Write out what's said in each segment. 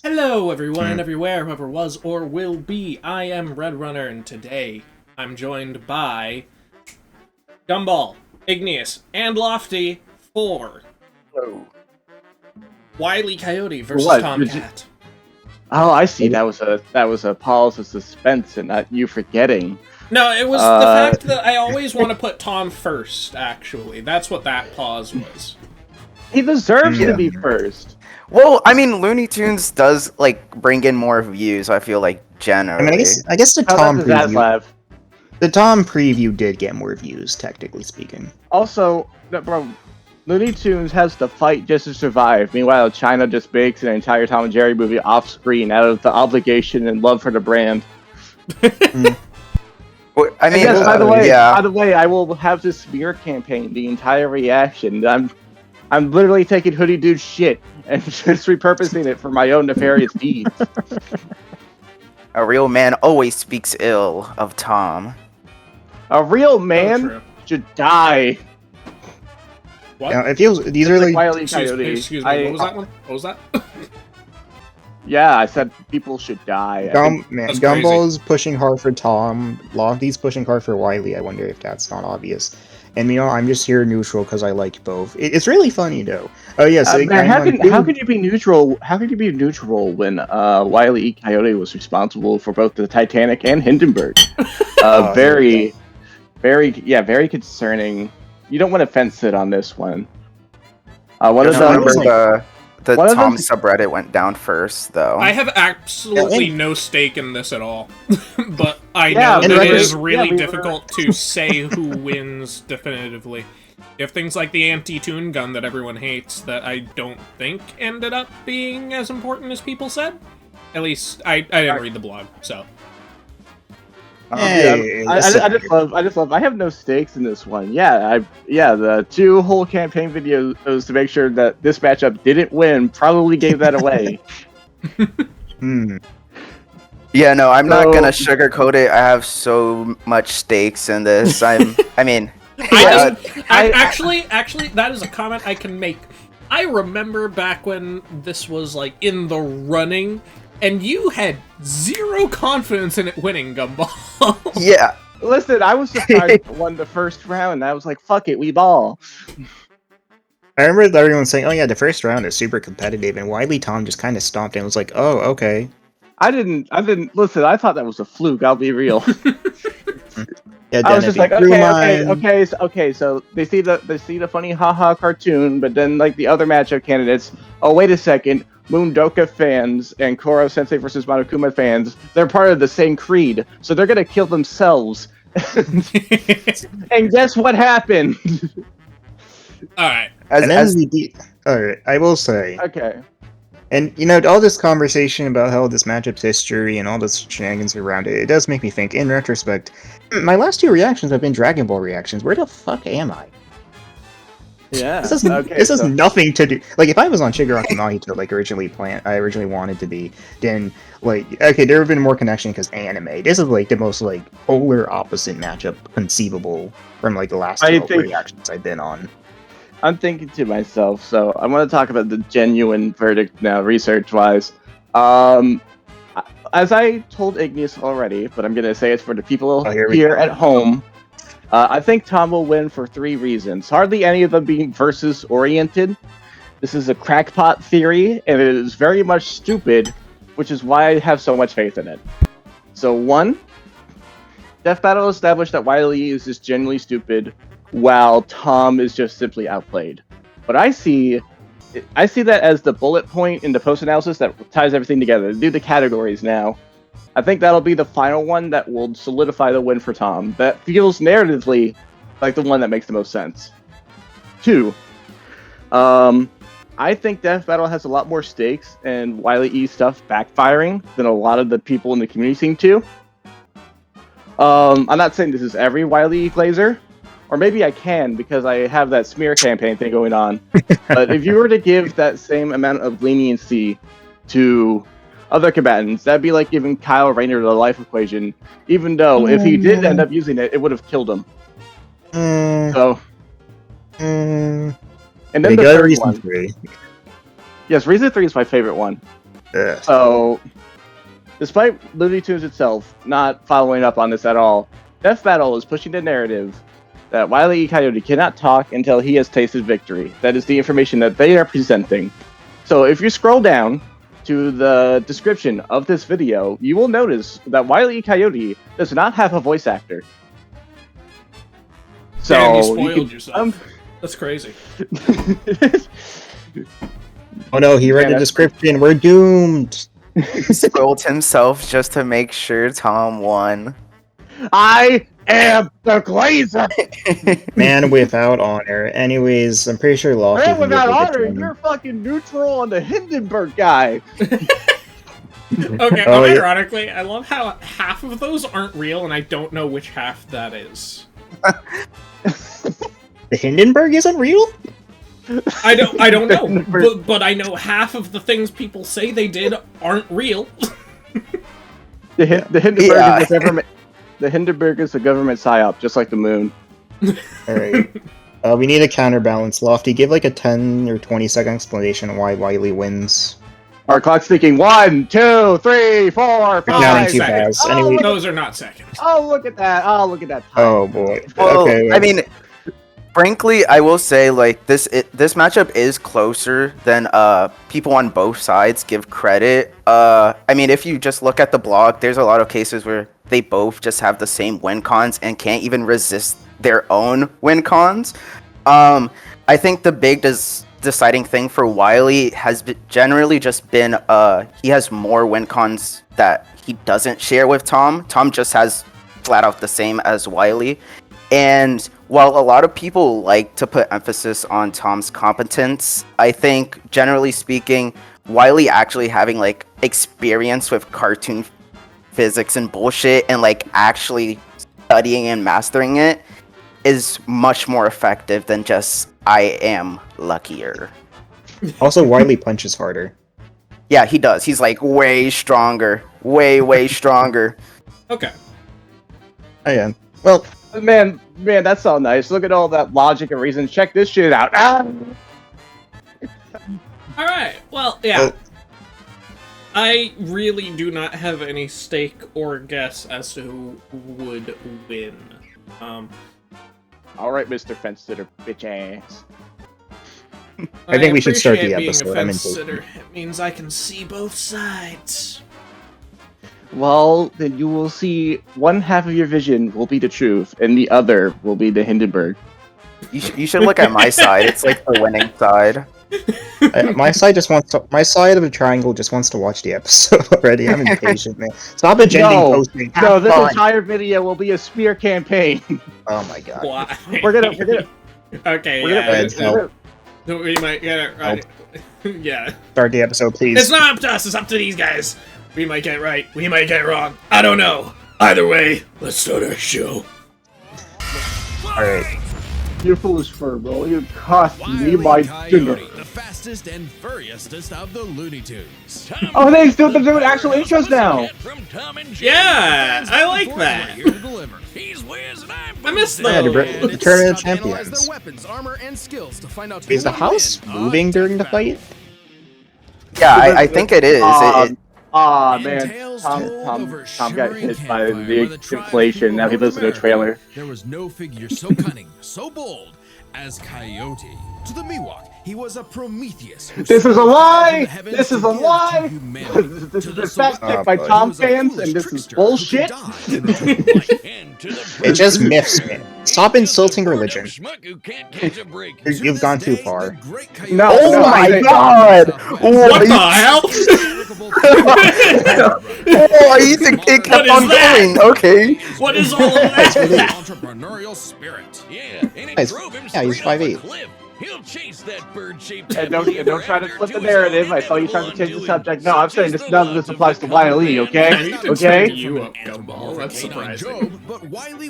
Hello, everyone and everywhere, whoever was or will be. I am Red Runner, and today I'm joined by Gumball, Igneous, and Lofty for Wile E. Coyote versus What? Tom Cat. Oh, I see. That was a pause of suspense, and not you forgetting. No, it was the fact that I always want to put Tom first. Actually, that's what that pause was. He deserves to be first. Well, I mean, Looney Tunes does bring in more views. I feel like generally. I mean, I guess the How Tom does that preview. laugh? The Tom preview did get more views, technically speaking. Also, bro, Looney Tunes has to fight just to survive. Meanwhile, China just makes an entire Tom and Jerry movie off screen out of the obligation and love for the brand. Well, I mean, Yes, by the yeah. way, I will have this smear campaign. The entire reaction. I'm literally taking Hoodie Dude's shit and just repurposing it for my own nefarious deeds. A real man always speaks ill of Tom. A real Oh, man true. should die. What? Now, it feels these are like Wile E. Excuse Coyote. me, what was that one? What was that? Yeah, I said people should die. That's Gumball's pushing hard for Tom. Lofty's pushing hard for Wiley. I wonder if that's not obvious. And I'm just here neutral because I like both. It's really funny though. Oh yes, Man, how could you be neutral? How could you be neutral when Wile E. Coyote was responsible for both the Titanic and Hindenburg? Very concerning. You don't want to fence sit on this one. One of I them, remember the one of Tom them- subreddit went down first, though. I have absolutely no stake in this at all, but I Yeah, know and that it right- is really yeah, we difficult to say who wins definitively. If things like the anti-tune gun that everyone hates, that I don't think ended up being as important as people said. At least I didn't read the blog, so. Hey, I just love. I have no stakes in this one. The two whole campaign videos to make sure that this matchup didn't win probably gave that away. Yeah, no, I'm not So- gonna sugarcoat it. I have so much stakes in this. Actually, that is a comment I can make. I remember back when this was like in the running, and you had zero confidence in it winning, Gumball. Yeah. Listen, I was surprised it won the first round. And I was like, "Fuck it, we ball." I remember everyone saying, "Oh yeah, the first round is super competitive," and Wiley Tom just kind of stomped and was like, "Oh okay." I didn't listen. I thought that was a fluke. I'll be real. Yeah, I was just like, Brewmine- okay. So they see the funny haha cartoon, but then like the other matchup candidates. Oh wait a second, Moondoka fans and Koro Sensei versus Monokuma fans. They're part of the same creed, so they're gonna kill themselves. And guess what happened? Alright. And then Alright, I will say. Okay. And, all this conversation about how this matchup's history and all this shenanigans around it, it does make me think, in retrospect, my last two reactions have been Dragon Ball reactions. Where the fuck am I? Yeah. This has nothing to do... Like, if I was on Shigaraki Mahito, like, I originally wanted to be, then, okay, there have been more connection because anime. This is, the most, polar opposite matchup conceivable from, the last 12 reactions I've been on. I'm thinking to myself, so I want to talk about the genuine verdict now, research-wise. As I told Igneous already, but I'm going to say it for the people here at home, I think Tom will win for 3 reasons. Hardly any of them being versus-oriented. This is a crackpot theory, and it is very much stupid, which is why I have so much faith in it. So 1, Death Battle established that Wile E is just genuinely stupid, while Tom is just simply outplayed. But I see that as the bullet point in the post-analysis that ties everything together. Do the categories now. I think that'll be the final one that will solidify the win for Tom. That feels narratively like the one that makes the most sense. 2, I think Death Battle has a lot more stakes and Wile E stuff backfiring than a lot of the people in the community seem to. I'm not saying this is every Wile E Glazer, or maybe I can because I have that smear campaign thing going on. But if you were to give that same amount of leniency to other combatants, that'd be like giving Kyle Rayner the life equation, even though if he did end up using it, it would have killed him. So, and then the third reason one. 3. Yes, reason 3 is my favorite one. Ugh. So, despite Looney Tunes itself not following up on this at all, Death Battle is pushing the narrative that Wile E. Coyote cannot talk until he has tasted victory. That is the information that they are presenting. So if you scroll down to the description of this video, you will notice that Wile E. Coyote does not have a voice actor. So Damn, you spoiled yourself. That's crazy. Oh no, he read the description. We're doomed. He scrolled himself just to make sure Tom won. I am the Glazer! Man without honor. Anyways, I'm pretty sure Lofty. Man without honor, you're fucking neutral on the Hindenburg guy. Okay, Oh, yeah. ironically, I love how half of those aren't real, and I don't know which half that is. The Hindenburg isn't real? I don't know, but I know half of the things people say they did aren't real. The Hindenburg is a government. The Hindenburg is a government psyop, just like the moon. Alright. We need a counterbalance. Lofty, give like a 10 or 20-second explanation of why Wile E wins. Our clock's ticking. 1, 2, 3, 4, 5. Counting too seconds. fast. Anyway, Those are not seconds. Oh, look at that! Oh, look at that! Time. oh boy. Well, Okay. I mean, frankly, I will say like this matchup is closer than people on both sides give credit. I mean, if you just look at the blog, there's a lot of cases where they both just have the same win cons and can't even resist their own win cons. I think the big deciding thing for Wile E has generally just been he has more win cons that he doesn't share with Tom. Tom just has flat out the same as Wile E. And while a lot of people like to put emphasis on Tom's competence, I think generally speaking, Wile E actually having like experience with cartoon physics and bullshit and like actually studying and mastering it is much more effective than just I am luckier. Also, Wile E punches harder. Yeah, he does. He's like way stronger. Way stronger. Okay. Oh yeah. Well, Man, that's so nice. Look at all that logic and reason. Check this shit out. Ah! Alright, well, yeah. I really do not have any stake or guess as to who would win. All right, Mr. Fence Sitter, bitch ass. I think we should start the appreciate being episode. a I'm fence impatient. sitter. It means I can see both sides. Well, then you will see one half of your vision will be the truth, and the other will be the Hindenburg. You should look at my side. It's like the winning side. My side just wants to. My side of the triangle just wants to watch the episode already. I'm impatient, man. Stop agending posting. No, this Fine. entire video will be a spear campaign. Oh my god. Why? we're gonna. Okay, We're yeah. gonna We might get it right. Yeah. Start the episode, please. It's not up to us, it's up to these guys. We might get it right, we might get it wrong. I don't know. Either way, let's start our show. Alright. You foolish furball, you cost me Wile my E. Coyote, dinner. the fastest and furriestest of the Looney Tunes. Oh, they're doing actual intros now. Yeah, I like that. I miss Yeah, those. the Tournament of Analyze Champions. their weapons, armor, and skills to find out Is who the will house win moving on during the Death Battle. fight? Yeah, I think it is. Man, Tales told over Tom got shimmering hit by campfire the where the tribes inflation. Now he ruled lives in a America. trailer. There was no figure so cunning, so bold as Coyote. To the Miwok, he was a Prometheus. who This is a soared lie! from the heavens This is to a give lie! to humanity. This To is the a fact Select, check by boy. Tom he was a fans, foolish and this is trickster bullshit. who could die and return to life. It's just myths, man. Stop insulting religion. You've gone too far. No, Oh no, my I- god! What the hell? Oh, it kept is on that? going. Okay. What is all of that? Entrepreneurial spirit. Yeah, and it He's- drove him yeah, he's straight off a 5'8". cliff. He'll chase that bird-shaped And don't try to flip the to his narrative. I own saw you trying to change the undoing. subject. No, I'm saying this. Such None is of this the applies to love of Wile E. man. Okay? I need to Okay? turn you up, Gumball. That's surprising.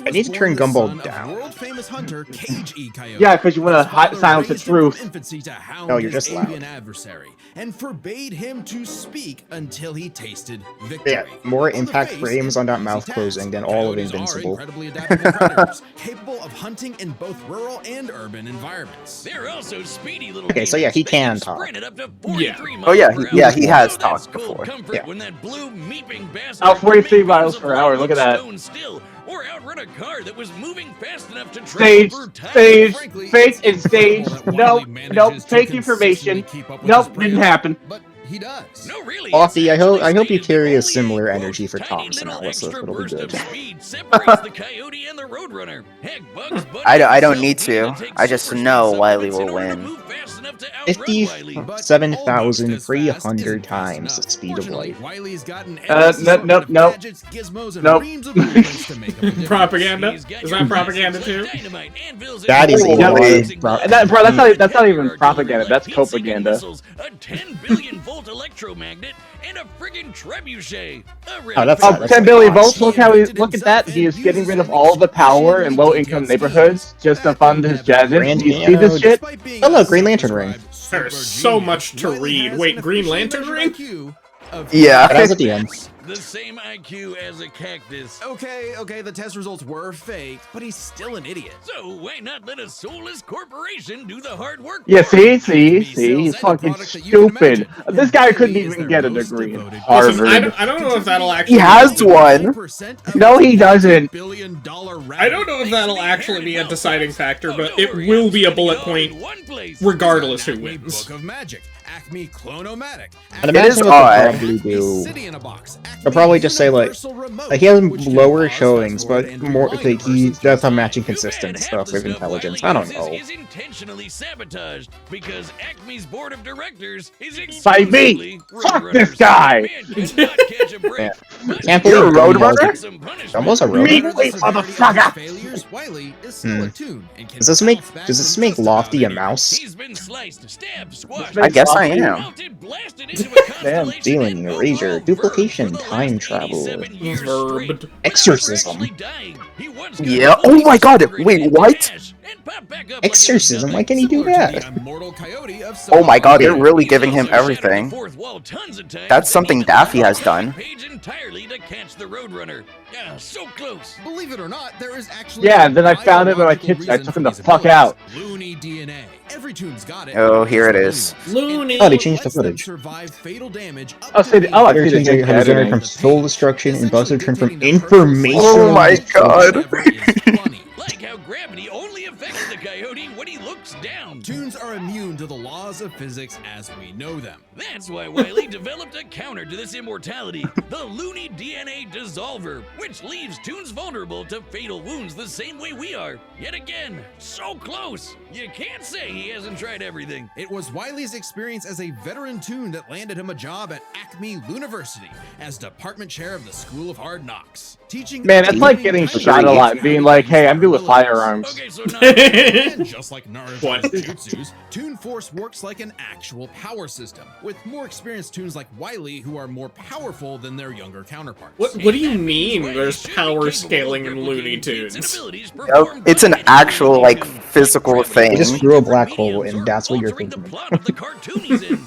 I need to turn Gumball down. World-famous hunter Cage E. Coyote. Yeah, because you want to silence the Raised him from truth. infancy to hound No, you're his just loud. avian adversary, and forbade him to speak until he tasted victory. Yeah, more On the impact face, frames on that an mouth easy closing task. than all of Coyotes are Invincible. incredibly adaptable predators, capable of hunting in both rural and urban environments. They're They're also speedy little Okay, so yeah, he demons. They can can talk. sprint at up to 43 Oh yeah, miles per yeah, hour. he has So that's talked cold before. comfort Yeah. when that blue meeping bastard Oh, could 43 make miles beams per of hour, light look at look that. stone still, or outrun a car that was moving fast enough to travel Stage, through time. stage, Frankly, fake it's and stage. incredible that Nope, Wile E nope, manages to fake consistently information. keep up with his Nope, didn't prey, happen. But he does. No, really. Lofty, it's I hope actually you stated carry the a only, similar quote, energy for tiny Tom's little analysis. extra It'll be burst good. of speed separates the Coyote and the Roadrunner. Heck, Bugs Bunny I don't himself need needed to. take I just super know speed Wile E supplements will in order to win. move fast enough to outrun Wile E. But 57,300 times the speed of Fortunately, light. Wiley's got an Nope, assortment of nope. gadgets, gizmos, and Nope. reams of blueprints to make up a difference. Propaganda? He's got Is your that classics propaganda like too? dynamite, anvils, That and is a lot blazing of bolts, And that, bro, that's not even heavy propaganda. artillery That's like heat-seeking propaganda. missiles, a 10 billion volt electromagnet, and a friggin' trebuchet. Oh, that's Oh, not- 10 billion awesome. volts. Look at that. He is getting rid of all the power in low-income neighborhoods just to fund his gadgets. Grand Do you see this shit? Oh, look, Green Lantern ring. There's so much to read. Wait, Green Lantern ring? Yeah. That was at the end. The same IQ as a cactus. Okay, the test results were fake, but he's still an idiot. So why not let a soulless corporation do the hard work? Yeah, for him? see, he's fucking stupid. This guy couldn't even get a degree in Listen, Harvard. I don't know if that'll actually. He has one. No, he doesn't. I don't know if that'll actually be a deciding factor, but it will be a bullet point regardless who wins. Book of Magic, Acme Clonomatic. I'd It is imagine what odd. they'll probably do. City in a box. They'll probably just say, like, Universal Remote, he has which can lower pause, showings, fast but forward, and more rewind like a he person's does have time. matching Too bad consistent half stuff the with stuff intelligence. Wile I don't uses know. Is intentionally sabotaged because Acme's board of directors is By me! exclusively Fuck this Roadrunners. guy! Man cannot catch a break. Yeah. But Can't You're believe a Gumball's Roadrunner? some punishment. Almost a Me, Roadrunner. wait, motherfucker! Failures, Wiley is still attuned and can Does this bounce back this from make just about Lofty a anywhere. mouse? He's been sliced, stabbed, squashed. I guess I am. melted, blasted into a constellation, Stealing, and erasure, overall duplication, verbed for the time last travel, 87 years verbed. straight, without Exorcism. actually dying. He once got Yeah. fully Oh my God, disintegrated wait, into what? ash and popped back up like it was Exorcism? nothing. Why can he do Similar to that? the immortal Coyote of Oh my God, they're Tom really He's giving him also shattered the everything. fourth wall tons of times That's and something even Daffy left has the done. page entirely to catch the Roadrunner. Yeah, so close. Believe it or not, there is actually Yeah, a then I found him in my biological kitchen. I reason took for him the these fuck abilities. out. Looney DNA. Every tune's got it. Oh, but here it it's is. Looney. and Oh, they it changed the lets them footage. survive fatal damage up Oh, to see, I like Better to change see it the has editing. from soul destruction and buster turn from Essentially dictating the person's information. Oh my God. Whatever is funny. Like how gravity only affects the coyote when he looks down. Tunes are immune to the laws of physics as we know them. That's why Wile E developed a counter to this immortality, the Looney DNA Dissolver, which leaves Toons vulnerable to fatal wounds the same way we are. Yet again, so close. You can't say he hasn't tried everything. It was Wiley's experience as a veteran Toon that landed him a job at Acme University as department chair of the School of Hard Knocks. Teaching Man, that's like getting shot a lot and being like, hey, I'm good with firearms. Okay, so now And just like Naruto's What? jutsus, Toon Force works like an actual power system, with more experienced Toons like Wile E who are more powerful than their younger counterparts. What do you mean there's power scaling in Looney Tunes? Yep, it's an actual, like, physical thing. They just grew a black hole, and that's what you're thinking.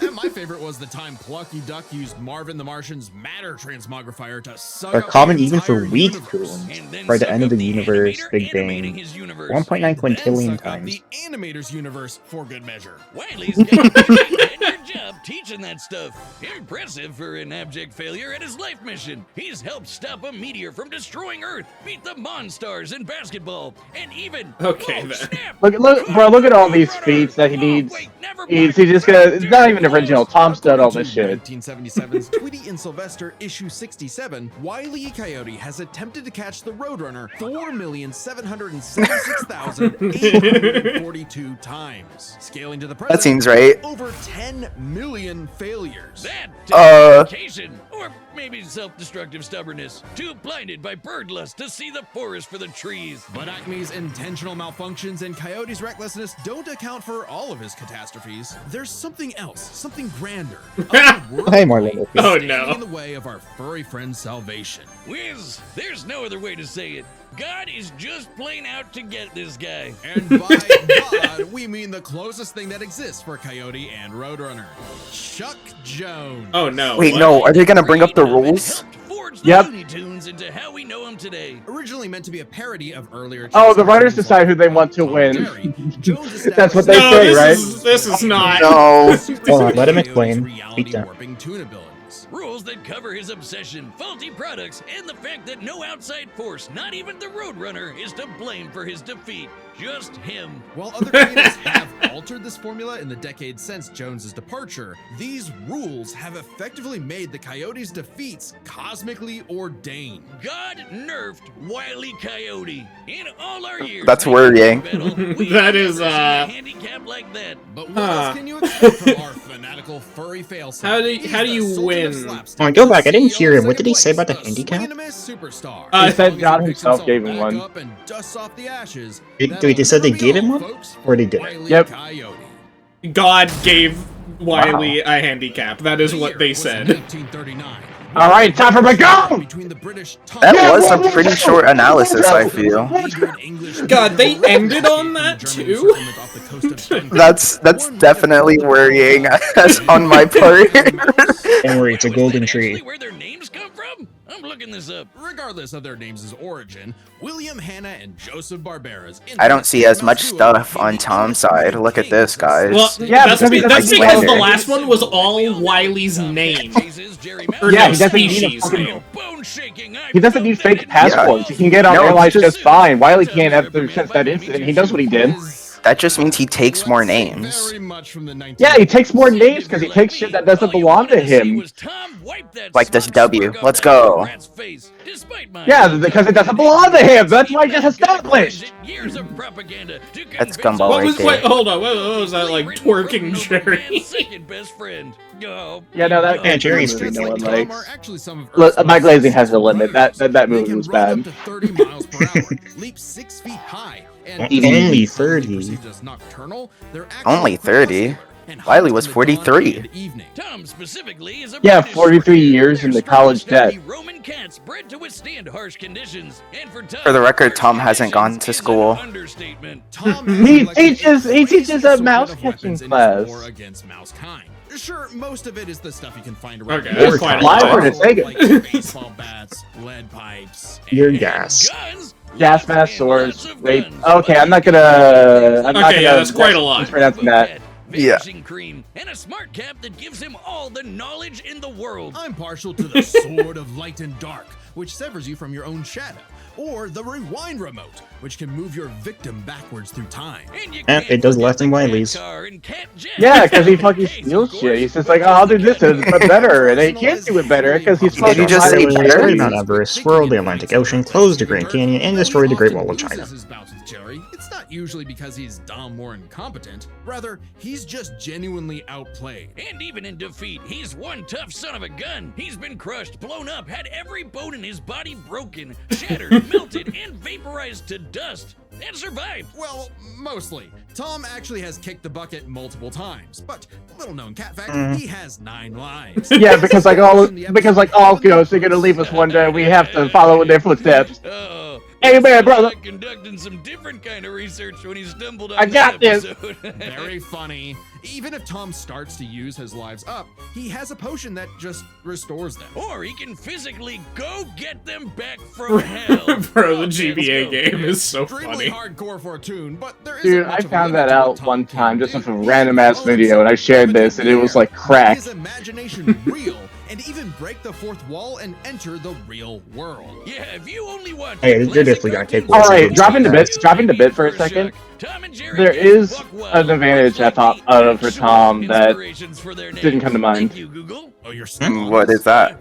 And my favorite was the time Plucky Duck used Marvin the Martian's matter transmogrifier to suck They're up common the even for entire weak universe. Toons. By the end of the universe, Big Bang, 1.9 quintillion Then suck up times. the animator's universe for good measure. Wiley's got a tenured job teaching that stuff. Impressive for an abject failure at his life mission. He's helped stop a meteor from destroying Earth, beat the Monstars in basketball, and even Okay, oh, then. snap, Look at all these feats that he needs. He's just gonna. It's not even original. Tom's done all this shit. 1977's Tweety and Sylvester issue 67, Wile E. Coyote has attempted to catch the Roadrunner 4,776,842 times, scaling to the present. That seems right. Over 10 million failures. That Uh. dedication, or maybe self-destructive stubbornness, too blinded by bird lust to see the forest for the trees. But Acme's intentional malfunctions and Coyote's recklessness don't account for all of his catastrophes. There's something else, something grander. Hey, more little feet. Oh, standing no. in the way of our furry friend's salvation. Wiz, there's no other way to say it. God is just plain out to get this guy. And by God, we mean the closest thing that exists for Coyote and Roadrunner. Chuck Jones. Oh no. Wait, what? no, are they gonna bring up the rules? Yep. Looney Tunes into how we know them today. Originally meant to be a parody of earlier. Oh, the writers decide who they want to win. That's what they No, say, this right? this is not. No. Hold on, let him explain. Reality Beat down. warping tune abilities. Rules that cover his obsession, faulty products, and the fact that no outside force, not even the Roadrunner, is to blame for his defeat. Just him. While other creators have altered this formula in the decades since Jones's departure, these rules have effectively made the Coyote's defeats cosmically ordained. God nerfed Wile E. Coyote. In all our years, That's worrying. That is, a handicap like that. But what else can you expect from our fanatical furry failsafe? How do you win? Oh, go back, I didn't hear him. What did he say about the handicap? Superstar. He said God himself gave him one. And dusts off the ashes. Wait, they said they gave him one? Or they didn't? Yep. God gave Wile E a handicap. That is what they said. 1939. All right, time for my go! Between the British That was a pretty short analysis, I feel. God, they ended on that too? That's definitely worrying on my part. Don't worry, it's a golden tree. Where their names come from? I'm looking this up. Regardless of their names' origin, William Hanna and Joseph Barbera's. I don't see as much stuff on Tom's side. Look at this, guys. Well, Yeah, that's, because that's he because doesn't- the last one was all Wiley's name. Or Yeah, no, he doesn't need a species fucking- name. He doesn't need fake passports. He can get on No, airlines just- just fine. Wiley can't ever since that incident. He knows what he did. That just means he takes more names. Very much from the 19- Yeah, he takes more names because he takes shit that doesn't belong to him. Like this W. Let's go. Yeah, because it doesn't belong to him. That's why I just established. Years of propaganda to That's convince Gumball What right was, there. wait, hold on, what was that, like, Written twerking version of Jerry? Batman's second best friend. Oh, Yeah, no, that Yeah, Jerry's movie pretty no one Tom likes. are actually some of Look, Earth's Mike most Glazing has a limit. That They movie can was run bad. up to 30 miles per hour, leap 6 feet high, and Only even 30. perceived as nocturnal, they're actually Only 30? crepuscular and Wiley hunt was in the 43. dawn and evening. Tom specifically is a Yeah, British 43 breed. years in They're the college sturdy debt. Roman cats bred to withstand harsh conditions. And for For the record, Tom harsh hasn't gone conditions to is an school. understatement. Tom He has teaches- he elected teaches a assortment mouse of catching weapons in his class. war against mouse kind. Sure, most of it is the stuff you can find around. Okay, here. that's quite a Live lot. for the sake of Like baseball bats, lead pipes, Your and gas. Guns, Gas mask, and swords, lots of rape. guns. Okay, I'm not gonna. Okay, yeah, that's quite a lot. Pronouncing that. Yeah. Vanishing cream, and a smart cap that gives him all the knowledge in the world. I'm partial to the sword of light and dark, which severs you from your own shadow, or the rewind remote, which can move your victim backwards through time. And you And can't it does forget less than the cat Wiley's. car and cat jet. Yeah, because he fucking Case, steals of shit. course. He's just like, oh, I'll do this but better, and he can't do it better because he's Did you fucking just say highly better? rated. Mount Everest, swirled the Atlantic Ocean, closed the Grand Canyon, and destroyed the Great Wall of China. His bouts with Jerry. It's not usually because he's dumb or incompetent. Rather, he's just genuinely outplayed. And even in defeat, he's one tough son of a gun. He's been crushed, blown up, had every bone in his body broken, shattered, melted, and vaporized to dust, and survived. Well, mostly. Tom actually has kicked the bucket multiple times, but little known cat fact, he has 9 lives. Yeah, because like all ghosts are gonna leave us one day. We have to follow in their footsteps. Oh, Hey, man, brother. Conducting some different kind of research when he stumbled on I got this this. episode. Very funny. Even if Tom starts to use his lives up, he has a potion that just restores them. Or he can physically go get them back from hell. Bro, the Okay, GBA let's go. game is so Extremely funny. hardcore for a tune, but there isn't Dude, much I of a found limit that to what out Tom one can time just do. with a random ass video, and I shared this, and it was like crack. His imagination real, and even break the fourth wall and enter the real world. Yeah, if you only want Hey, you're definitely gonna take All right, Wilson. dropping the bit for a second. There is an advantage for Tom that didn't come to mind. Thank you, Google. Oh, you're What is that?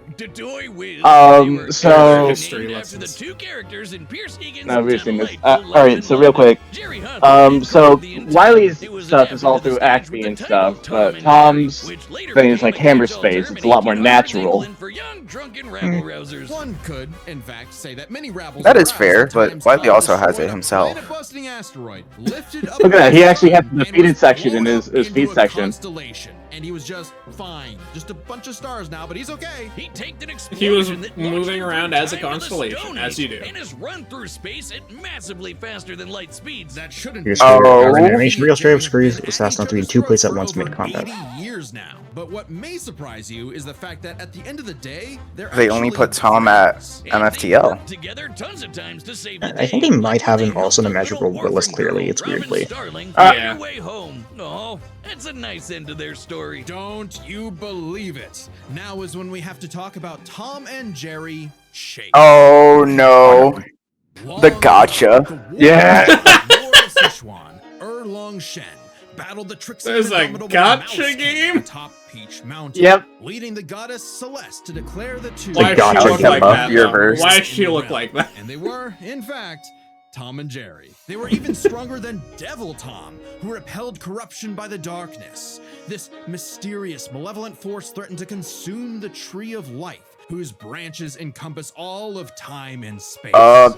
So- History After the lessons. two characters in Pierce Egan's No, we've seen this. delightful All right, life so in real London, quick. Jerry Hunt So the entire- Wiley's it was stuff an is all after through the stage Acme with and the stuff, title Tom but and Tom's Jerry, which later thing is became like a hammer catch-all space. term It's a lot in more England natural. for young drunken rabble-rousers. One could, in fact, say that many rabbles That is aroused fair, at but times Wiley Tom also has destroyed it a himself. planet-busting asteroid, lifted up Look at that, he actually has the and defeated was section in blown his up into feed a section. constellation. and he was just fine. Just a bunch of stars now, but he's okay. He taked an He was explosion that moving launched him around through as a time to the constellation, Stone as you do. Age, and has run through space at massively faster than light speeds. That shouldn't Here's be animation real straight up screws assassin to be in 2 places at once mid-combat. 80 years now. But what may surprise you is the fact that at the end of the day, They only put Tom at MFTL. Together tons of times to save the I think day. they might have him also in the measurable list clearly. It's weirdly. Starling, Yeah. your way home. Oh, that's a nice end to their story. Don't you believe it? Now is when we have to talk about Tom and Jerry Chase. Oh no. The gotcha. Yeah. Lord of Sichuan, Erlong Shen battled the tricksy There's a indomitable gotcha Mouse King game? atop Peach Mountain. Yep. Leading the goddess Celeste to declare the two. Why gotcha does she look get like buff that? your though? verse. Why does she look like that? And they were, in fact, Tom and Jerry. They were even stronger than Devil Tom, who repelled corruption by the darkness. This mysterious, malevolent force threatened to consume the Tree of Life, whose branches encompass all of time and space.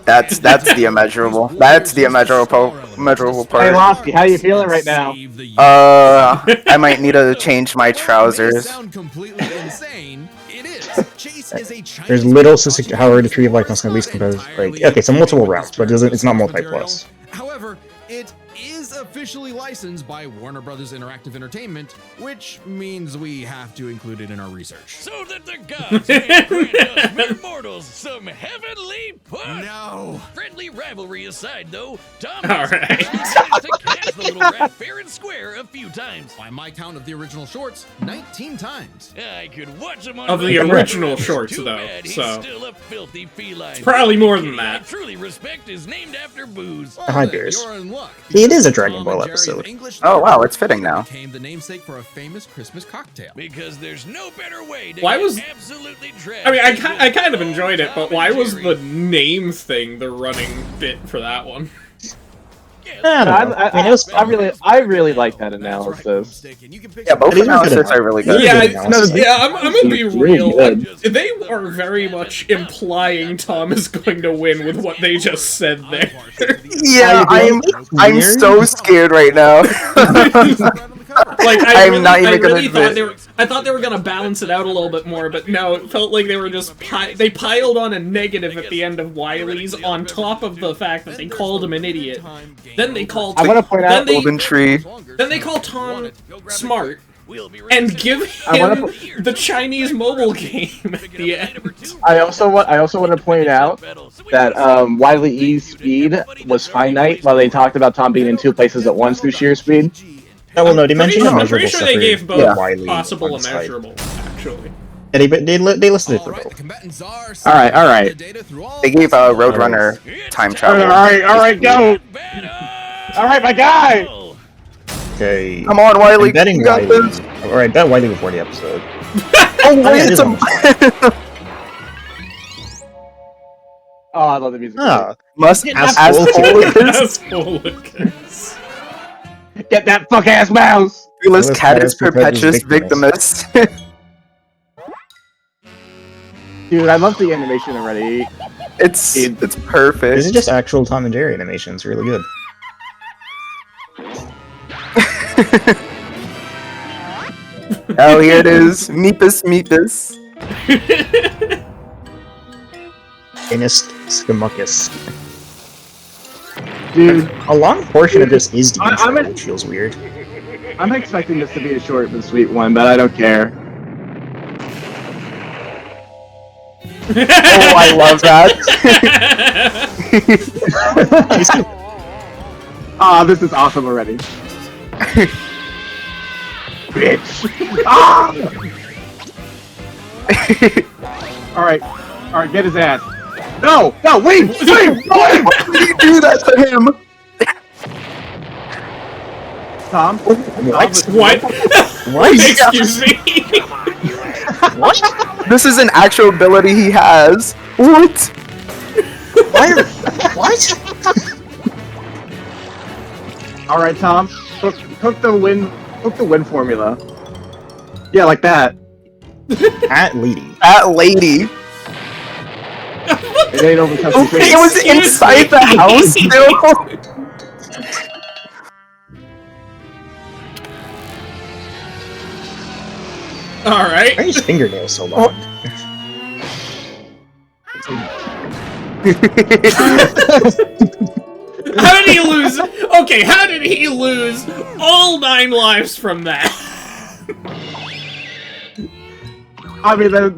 That's the immeasurable. That's the immeasurable Hey, part. Lofty, how you feeling right now? I might need to change my trousers. Sound completely insane. It is. Chase is a Chinese There's little to suggest how the Tree of Life must at least compose. Like, okay, so multiple rounds, but it's not multi-plus. However, it is officially licensed by Warner Brothers Interactive Entertainment, which means we have to include it in our research. So that the gods may grant us mere mortals some heavenly push. No. Friendly rivalry aside, though, Tom All has right. managed to catch the little rat fair and square a few times. By my count of the original shorts, 19 times. I could watch him on Of the record. original It's shorts, too though, bad he's so- still a filthy feline. Probably more than Kitty I that. truly respect is named after booze. Hi, Beers. You're in luck. It is a because Dragon Tom Ball and Jerry's episode. English Oh wow, it's fitting now. became the namesake for a famous Christmas cocktail. Because there's no better way to Why get was- absolutely trash. I mean, I than kind of with enjoyed it, but Tom why and was Jerry. the name thing the running bit for that one? I don't know. I mean, it was I really like that analysis. Yeah, both These are good analysis are really good. Yeah, good analysis. I'm gonna be It's really real. good. They are very much implying Tom is going to win with what they just said there. Yeah, I'm so scared right now. Like I I'm really, not even I gonna really thought admit. I thought they were gonna balance it out a little bit more, but no, it felt like they were just they piled on a negative at the end of Wile E's on top of the fact that they called him an idiot. Then they called. I want to point out. Golden Tree. Then they call Tom smart and give I wanna him the Chinese mobile game at the end. I also want to point out that Wile E's speed was finite, while they talked about Tom being in 2 places at once through sheer speed. Oh, well, no, they mentioned I'm pretty immeasurable sure stuff they for gave both Wile E possible on site. immeasurable, actually. Yeah, they listed it for both. All right. They gave Roadrunner time travel. All right, go. All right, my guy. Okay. Come on, Wiley. I'm betting You got Wile. this. Alright, bet Wile before the episode. Oh, yeah, wait, it it's is a... Oh, I love the music. Ah, Must Get as that full That's Policus. Get that fuck ass mouse. Fearless Fearless Catus Catus Perpetuus Perpetuus Victimus. Dude, I love the animation already. It's perfect. this is just actual Tom and Jerry animation. It's really good. Oh, here it is. Meepus, Meepus. Inist Scamuckus. Dude, A long portion of this is the I'm intro, which feels weird. I'm expecting this to be a short but sweet one, but I don't care. Oh, I love that. Ah, this is awesome already. Bitch. Ah! All right, get his ass. No, wait. Why did you do that to him? Tom. What? What? Excuse me. What? This is an actual ability he has. What? What? All right, Tom. Cook the win formula. Yeah, like that. At lady. That lady. It ain't over custom It was inside the house still. All right. Why are his fingernails so long? How did he lose? Okay, how did he lose all 9 lives from that? I mean, there's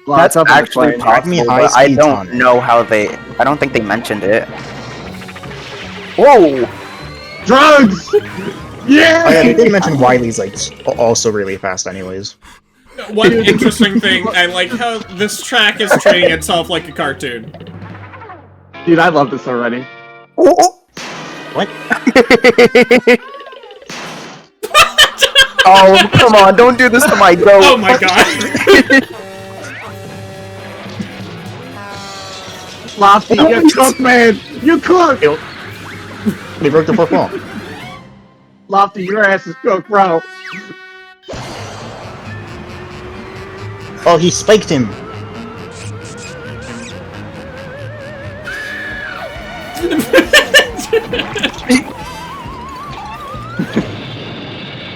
lots That's of actually possible, but I don't know how they. I don't think they mentioned it. Whoa! drugs. Yeah. Oh, yeah, they did mention Wile's like also really fast, anyways. One interesting thing, I like how this track is treating itself like a cartoon. Dude, I love this already. What? Oh, come on, don't do this to my goat. Oh my god. Lofty, you cook, man. You cook. They broke the fourth wall. Lofty, your ass is cooked, bro. Oh, he spiked him.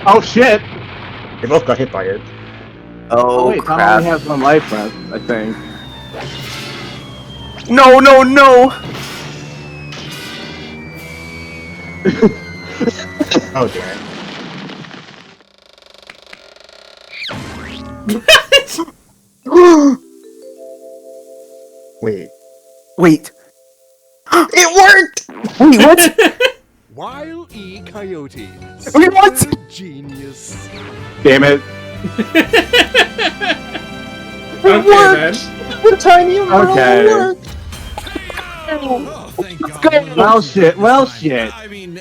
Oh shit. They both got hit by it. Oh, wait, Tom crap. only has 1 life left, I think. No, no, no! Oh, damn it. Wait. Wait. It worked! Wait, what? Wile E. Coyote. Wait, what? Super Genius. Damn it. Okay, then. The tiny Okay. worked! Oh, thank God. go. Well shit, well shit. I mean,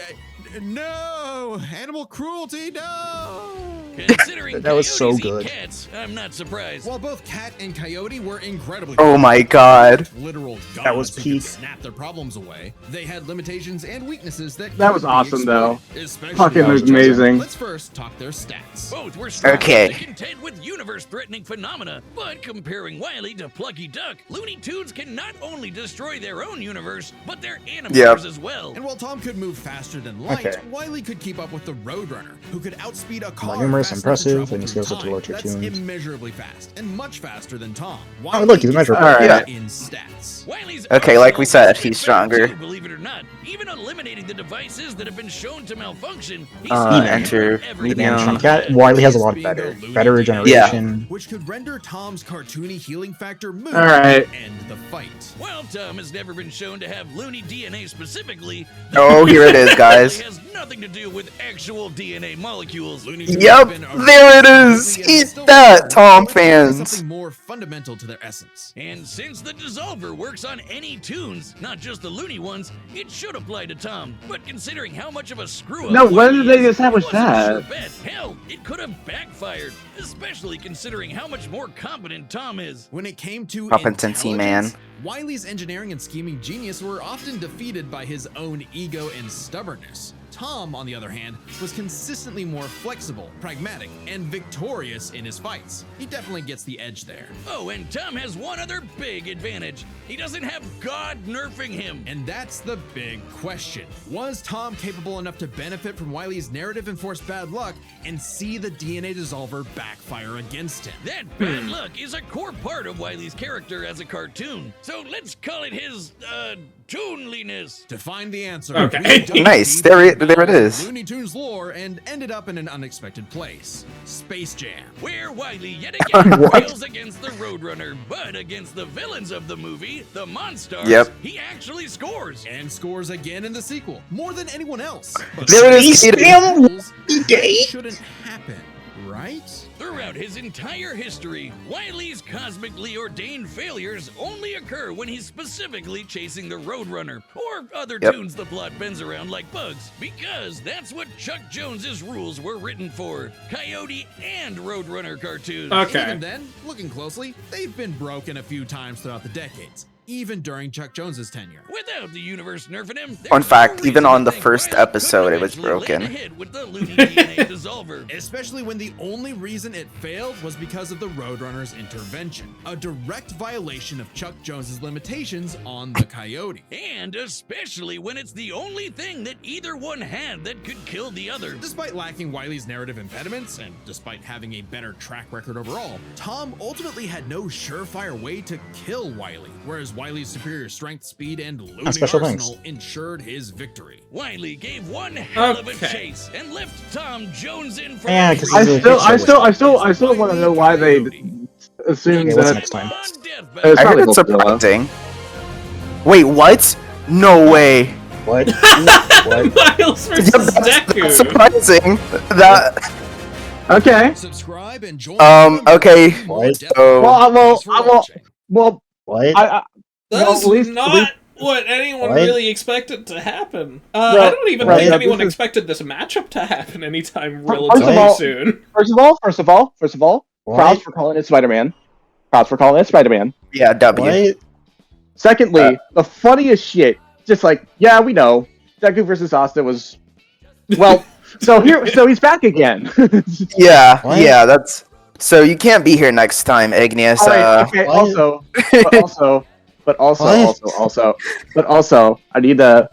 no! Animal cruelty, no! Considering That was so coyotes eat good. cats, I'm not surprised. While both Cat and Coyote were incredibly Oh my god. literal gods That was who could peak. snap their problems away, they had limitations and weaknesses that That was could be awesome, though. exploited, especially Fucking those amazing. Let's first talk their stats. Both were strong Okay. to contend with universe-threatening phenomena, but comparing Wile E to Plucky Duck, Looney Tunes can not only destroy their own universe, but their animators as well. And while Tom could move faster than light, Okay. Wile E could keep up with the Roadrunner, who could outspeed a car numerous, fast enough to impressive, travel and he through skills up to time. lower tier That's tunes. immeasurably fast, and much faster than Tom. Oh, look, he's measurable. Alright. In stats. Wile's Okay, like we arsenal said, is he's better stronger. too, believe it or not, even eliminating the devices that have been shown to malfunction. He's Enter medium. Cat, Wile has a lot better regeneration. Which could render Tom's cartoony healing factor moot Alright. and end the fight. While Tom has never been shown to have loony DNA specifically, Oh, here it is, guys. has nothing to do with actual DNA molecules. Looney Yep, there it is. Eat that, Tom fans. Something more fundamental to their essence. And since the dissolver works on any tunes, not just the loony ones, it should apply to Tom. But considering how much of a screw up, No, when he did they is, establish it wasn't a that? sure bet. Hell, it could have backfired, especially considering how much more competent Tom is. When it came to Competency, man. intelligence, Wile's engineering and scheming genius were often defeated by his own ego and stubbornness. Tom, on the other hand, was consistently more flexible, pragmatic, and victorious in his fights. He definitely gets the edge there. Oh, and Tom has one other big advantage. He doesn't have God nerfing him. And that's the big question. Was Tom capable enough to benefit from Wile's narrative-enforced bad luck and see the DNA dissolver backfire against him? That bad luck is a core part of Wile's character as a cartoon. So let's call it his, toonliness. To find the answer, Okay. we dove Nice, deep there it into is. Looney Tunes lore and ended up in an unexpected place: Space Jam. Where Wile E yet again fails against the Roadrunner, but against the villains of the movie, the Monstars, Yep. he actually scores. And scores again in the sequel, more than anyone else. But There it is, Space Aiden. rules, that shouldn't happen, right? Throughout his entire history, Wile E's cosmically ordained failures only occur when he's specifically chasing the Roadrunner, or other Yep. tunes the plot bends around like bugs, because that's what Chuck Jones's rules were written for. Coyote and Roadrunner cartoons. Okay. Even then, looking closely, they've been broken a few times throughout the decades. even during Chuck Jones's tenure. Without the universe nerfing him, Fun there's fact, no even reason on to the think first Wile episode, couldn't it was eventually land broken. a hit with the Looney DNA Dissolver. Especially when the only reason it failed was because of the Roadrunner's intervention, a direct violation of Chuck Jones's limitations on the Coyote. And especially when it's the only thing that either one had that could kill the other. Despite lacking Wile's narrative impediments, and despite having a better track record overall, Tom ultimately had no surefire way to kill Wile, whereas Wile's superior strength, speed, and looting special arsenal ensured his victory. Wile gave one hell of a Okay. chase and left Tom Jones in for Yeah, a 'cause treat. I still want to know why they assumed Yeah, what's that. next time? On deathbed. It's I heard probably it's Godzilla. surprising. Wait, what? No way. What? What? Miles versus That's Deku. surprising. That. Okay. Subscribe and join. Okay. What? So, Well, What? I That's at least- not what anyone What? really expected to happen. No, I don't even right, think this anyone is- expected this matchup to happen anytime First of relatively all- soon. first of all, What? props for calling it Spider-Man. Props for calling it Spider-Man. yeah, W. What? Secondly, the funniest shit, just like, yeah, we know, Deku versus Asta was, well, so he's back again. Yeah, What? yeah, that's. So you can't be here next time, Igneous. All right, okay, What? but also, What? I need to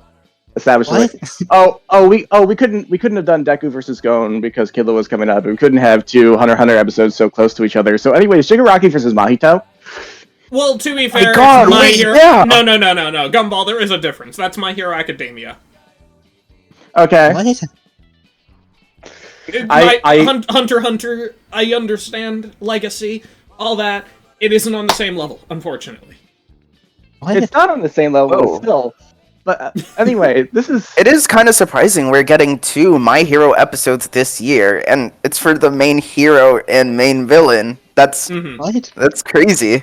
establish What? like, we couldn't have done Deku versus Gon because Killa was coming up, and we couldn't have two Hunter x Hunter episodes so close to each other. So, anyways, Shigaraki versus Mahito. Well, to be fair, God, My wait, Hero. yeah. No, Gumball. There is a difference. That's My Hero Academia. Okay, What? Hunter x Hunter. I understand Legacy, all that. It isn't on the same level, unfortunately. What? it's not on the same level, Whoa. but still. But anyway, this is It is kind of surprising we're getting 2 My Hero episodes this year, and it's for the main hero and main villain. That's What? that's crazy.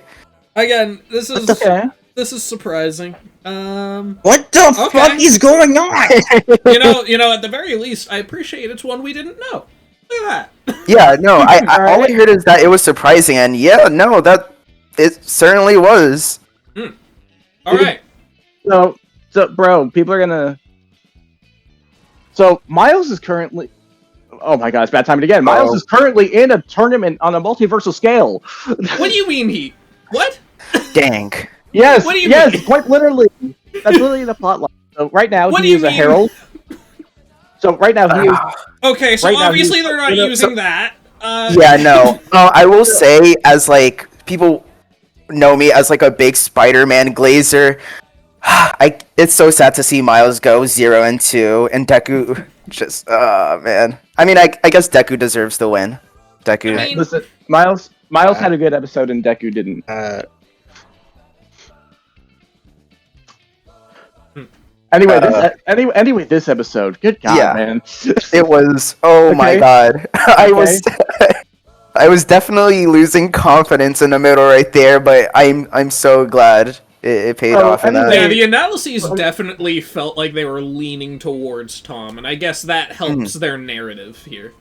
Again, this is okay. this is surprising. What the Okay. fuck is going on? you know, at the very least, I appreciate it's one we didn't know. Look at that. Yeah, no, all I Alright. heard is that it was surprising, and yeah, no, that it certainly was. All right. So, bro, people are gonna. So Miles is currently. Oh my god, it's bad timing again. Miles is currently in a tournament on a multiversal scale. What do you mean he? What? Dang. Yes, What do you yes, mean? quite literally. That's literally the plot line. So right now What do he you is a mean? herald. So right now he is. Okay, so Right now, obviously he's- they're not you know, using that. Yeah, no. I will say, as like people know me as like a big Spider-Man glazer, it's so sad to see Miles go 0 and 2, and Deku just man. I mean, I guess Deku deserves the win. Deku. I mean- Listen, Miles had a good episode and Deku didn't. Anyway, this episode. Good God, Yeah. man. It was. Oh my Okay. God. I was definitely losing confidence in the middle right there, but I'm so glad it paid Oh, off. In anyway. that. Yeah, the analyses definitely felt like they were leaning towards Tom, and I guess that helps their narrative here.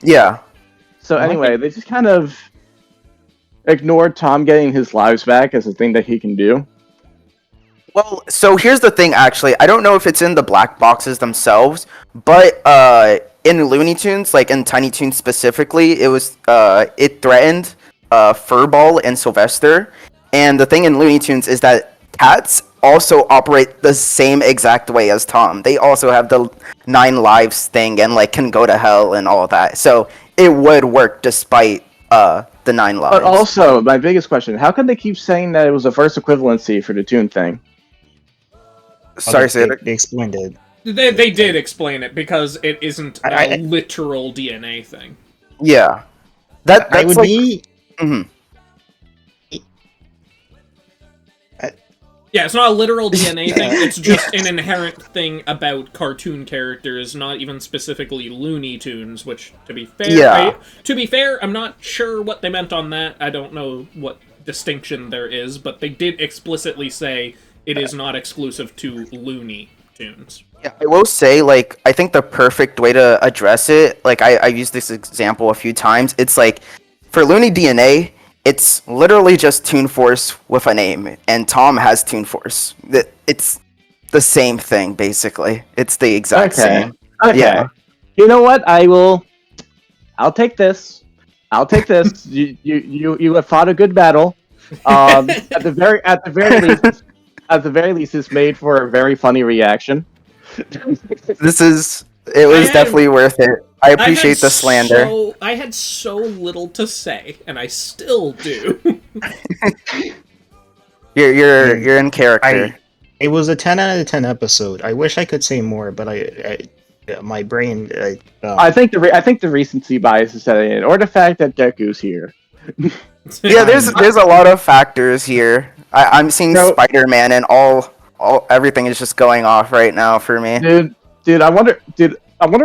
Yeah. So anyway, they just kind of ignored Tom getting his lives back as a thing that he can do. Well, so here's the thing, actually. I don't know if it's in the black boxes themselves, but in Looney Tunes, like in Tiny Toons specifically, it was it threatened Furball and Sylvester. And the thing in Looney Tunes is that cats also operate the same exact way as Tom. They also have the 9 lives thing and like can go to hell and all that. So it would work despite the 9 lives. But also, my biggest question: how come they keep saying that it was a first equivalency for the Toon thing? Sorry, say it. They explained it. They did explain it because it isn't a I- literal DNA thing. Yeah. That's I would like, be. Mhm. Yeah, it's not a literal DNA thing. It's just an inherent thing about cartoon characters, not even specifically Looney Tunes. Which, to be fair, Yeah. I'm not sure what they meant on that. I don't know what distinction there is, but they did explicitly say it is not exclusive to Looney Tunes. Yeah, I will say, like, I think the perfect way to address it, like, I've used this example a few times. It's like, for Looney DNA, it's literally just Toon Force with a name, and Tom has Toon Force. It's the same thing, basically. It's the exact same. Okay. Yeah. You know what? I'll take this. You have fought a good battle. At the very least, it's made for a very funny reaction. It was definitely worth it. I appreciate the slander. I had so little to say, and I still do. You're in character. It was a 10 out of 10 episode. I wish I could say more, but my brain. I think the recency bias is setting in, or the fact that Deku's here. Yeah, there's a lot of factors here. I'm seeing Spider-Man, and everything is just going off right now for me. Dude, I wonder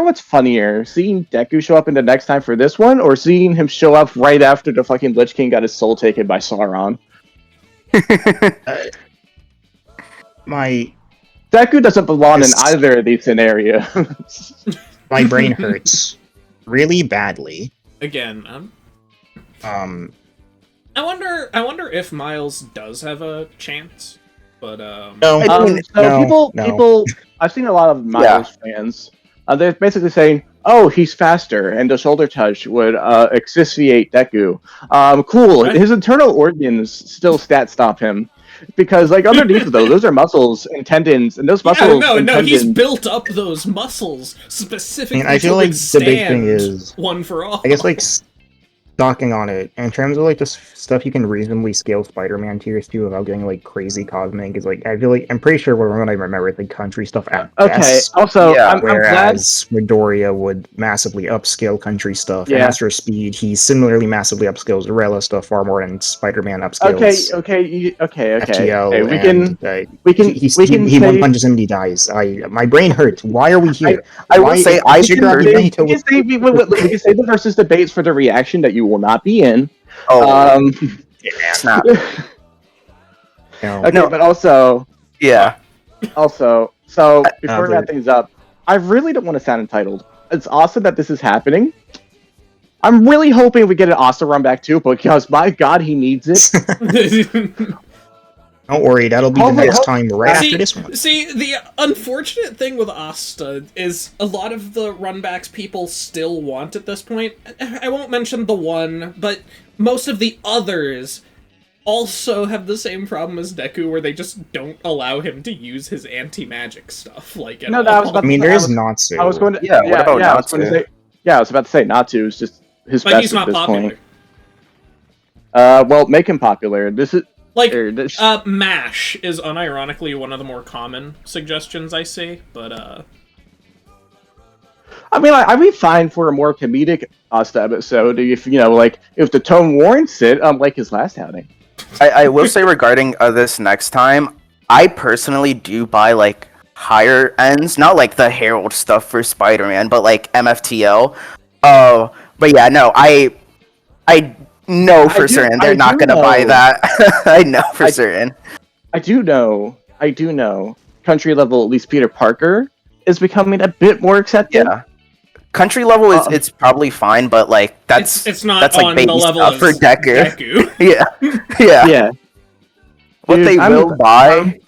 what's funnier, seeing Deku show up in the next time for this one, or seeing him show up right after the fucking Lich King got his soul taken by Sauron. Deku doesn't belong in either of these scenarios. My brain hurts really badly. Again, I wonder if Miles does have a chance, but people. I've seen a lot of Miles fans. They're basically saying, "Oh, he's faster," and the shoulder touch would asphyxiate Deku. Cool. What? His internal organs still stat stop him. Because, like, underneath of those are muscles and tendons, and those muscles. No, he's built up those muscles specifically. I feel like the big thing is one for all. I guess, like, stocking on it in terms of like the stuff you can reasonably scale Spider-Man tiers to without getting like crazy cosmic is like I feel like I'm pretty sure what I remember it's like country stuff at best. Also, yeah, I'm glad Midoriya would massively upscale country stuff. Yeah. And Astro Speed, he similarly massively upscales Rella stuff far more than Spider-Man upscales. Okay. FTL We can he say, one punches him and he dies. My brain hurts. Why are we here? I will say we can say the versus debates for the reaction that you will not be in. It's not. No. Okay, but also, Yeah. so before we wrap things up, I really don't want to sound entitled. It's awesome that this is happening. I'm really hoping we get an Asta run back too, because my god, he needs it. Don't worry, that'll be the next time right after this one. See, the unfortunate thing with Asta is a lot of the runbacks people still want at this point. I won't mention the one, but most of the others also have the same problem as Deku, where they just don't allow him to use his anti-magic stuff. Like, at all. There is Natsu. I was going to. Yeah, what about Natsu? I was about to say Natsu is just his But best he's at not this popular. point. Well, make him popular. This is. Like, MASH is unironically one of the more common suggestions I see, but, I mean, I'd be fine for a more comedic Asta episode if, if the tone warrants it, like his last outing. I will say regarding this next time, I personally do buy, like, higher ends, not like the Herald stuff for Spider-Man, but like MFTL. But yeah, no, I know for certain they're not going to buy that. I know for certain. I do know. Country level, at least Peter Parker, is becoming a bit more accepted. Yeah. Country level is it's probably fine, but like it's not that's on like baby the level stuff of for Deku. Deku. Yeah. What Dude, they will buy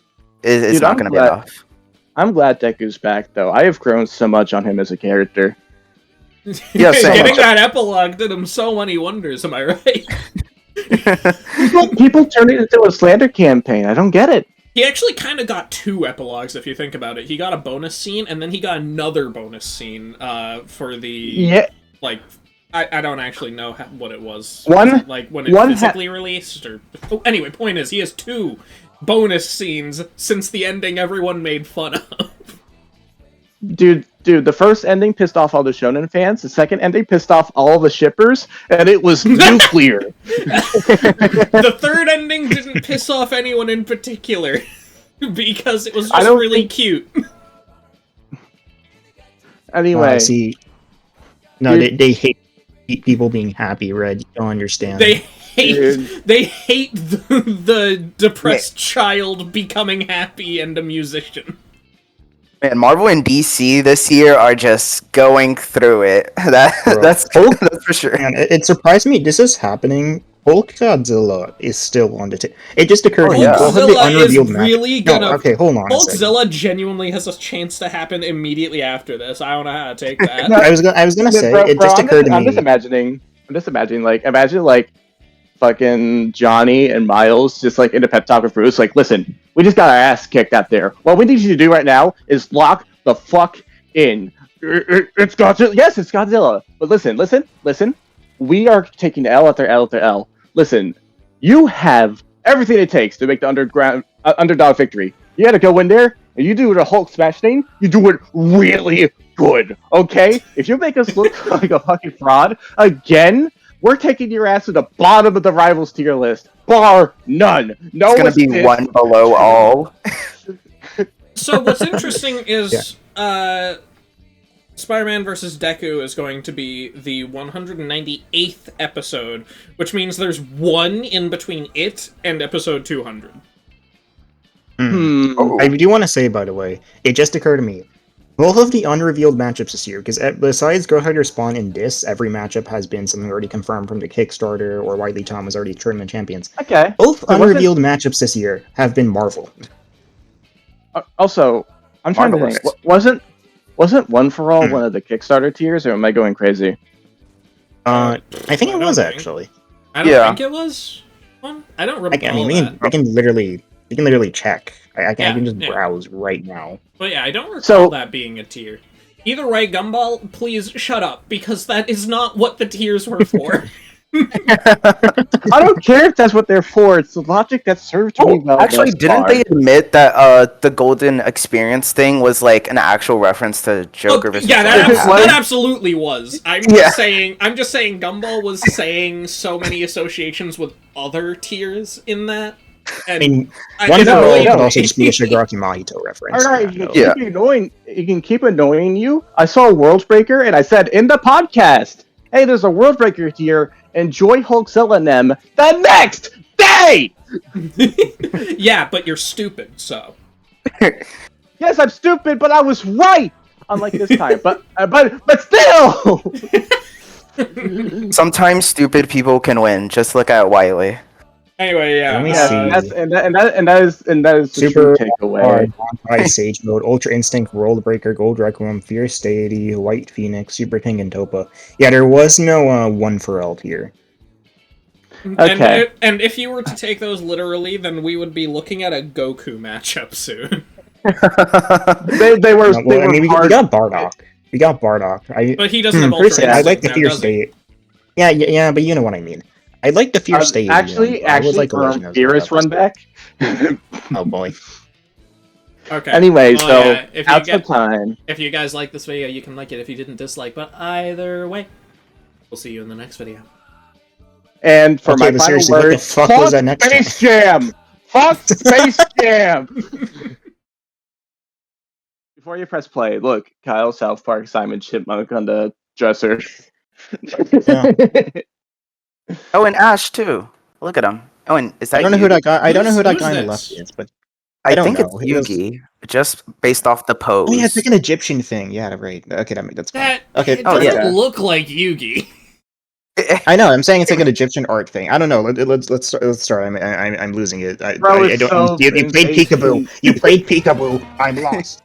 is not going to be enough. I'm glad Deku's back, though. I have grown so much on him as a character. Yeah, same. Getting that epilogue did him so many wonders, am I right? People turn it into a slander campaign. I don't get it. He actually kind of got two epilogues, if you think about it. He got a bonus scene, and then he got another bonus scene for the... Yeah. Like, I don't actually know what it was. One... Like, when it physically released, or... Oh, anyway, point is, he has two bonus scenes since the ending everyone made fun of. Dude, the first ending pissed off all the shonen fans, the second ending pissed off all the shippers, and it was nuclear. The third ending didn't piss off anyone in particular, because it was just really cute. Anyway. They hate people being happy, Red. You don't understand. They hate the depressed child becoming happy and a musician. Man, Marvel and DC this year are just going through it. That's for sure. And it surprised me. This is happening Hulk Godzilla is still on the table. It just occurred to me. yeah. Both of the Hulkzilla is unrevealed really matches. gonna. No, okay, hold on a second. Hulkzilla genuinely has a chance to happen immediately after this. I don't know how to take that. No, I was gonna say it just occurred to me. I'm just imagining. Like, imagine like fucking Johnny and Miles just like in a pep talk with Bruce. Like, listen, we just got our ass kicked out there. What we need you to do right now is lock the fuck in. It's Godzilla. Yes, it's Godzilla. But listen. We are taking L after L after L. Listen, you have everything it takes to make the underdog victory. You gotta go in there and you do the Hulk smash thing. You do it really good, okay? If you make us look like a fucking fraud again, we're taking your ass to the bottom of the rivals tier list, bar none. No, It's gonna be one below all. So what's interesting is Spider-Man vs. Deku is going to be the 198th episode, which means there's one in between it and episode 200. I do want to say, by the way, it just occurred to me. Both of the unrevealed matchups this year, because besides Ghost Rider Spawn and Dis, every matchup has been something already confirmed from the Kickstarter, or Wile E. Tom was already tournament champions. Okay. Both unrevealed matchups this year have been Marvel. Also, I'm trying to think. Wasn't One for All one of the Kickstarter tiers, or am I going crazy? I think it was actually. I don't think it was one. I don't remember. I mean, I can literally check. I can just browse right now. But yeah, I don't recall that being a tier. Either way, Gumball, please shut up, because that is not what the tiers were for. I don't care if that's what they're for. It's the logic that served me well. Actually, didn't they admit that the Golden Experience thing was like an actual reference to Joker vs. That absolutely was. I'm just saying Gumball was saying so many associations with other tiers in that. And I mean, One for All could also just be a Shigaraki Mahito reference. Alright, you can keep annoying you. I saw World Breaker, and I said in the podcast, hey, there's a World Breaker tier. Enjoy Hulkzilla and them the next day! Yeah, but you're stupid, so. Yes, I'm stupid, but I was right! Unlike this time, but still! Sometimes stupid people can win. Just look at Wile E. Anyway, yeah. That is Super the true takeaway. High Sage Mode, Ultra Instinct, World Breaker, Gold Requiem, Fierce Deity, White Phoenix, Super King, and Topa. Yeah, there was no One for All here. Okay. And if you were to take those literally, then we would be looking at a Goku matchup soon. they were. We got Bardock. But he doesn't have Ultra Instinct. I like the Fierce Deity. Yeah, but you know what I mean. I like the Fierce Deity. Actually, Fierce run back. Oh boy. Okay. Anyway, that's the time. If you guys like this video, you can like it. If you didn't, dislike. But either way, we'll see you in the next video. And for my final word, what the fuck was that next Space Jam! Fuck Space Jam! Before you press play, look, Kyle, South Park, Simon, Chipmunk on the dresser. Yeah. Oh, and Ash too. Look at him. Oh, and is that? I don't know who that guy. I don't know who that guy on the this? left is, but I don't think know. it's Yugi, just based off the pose. Oh yeah, it's like an Egyptian thing. Yeah, right. Okay, that's fine. Okay. It doesn't look like Yugi. I know. I'm saying it's like an Egyptian art thing. I don't know. Let's start. I'm losing it. I don't. You played peekaboo. You played peekaboo. I'm lost.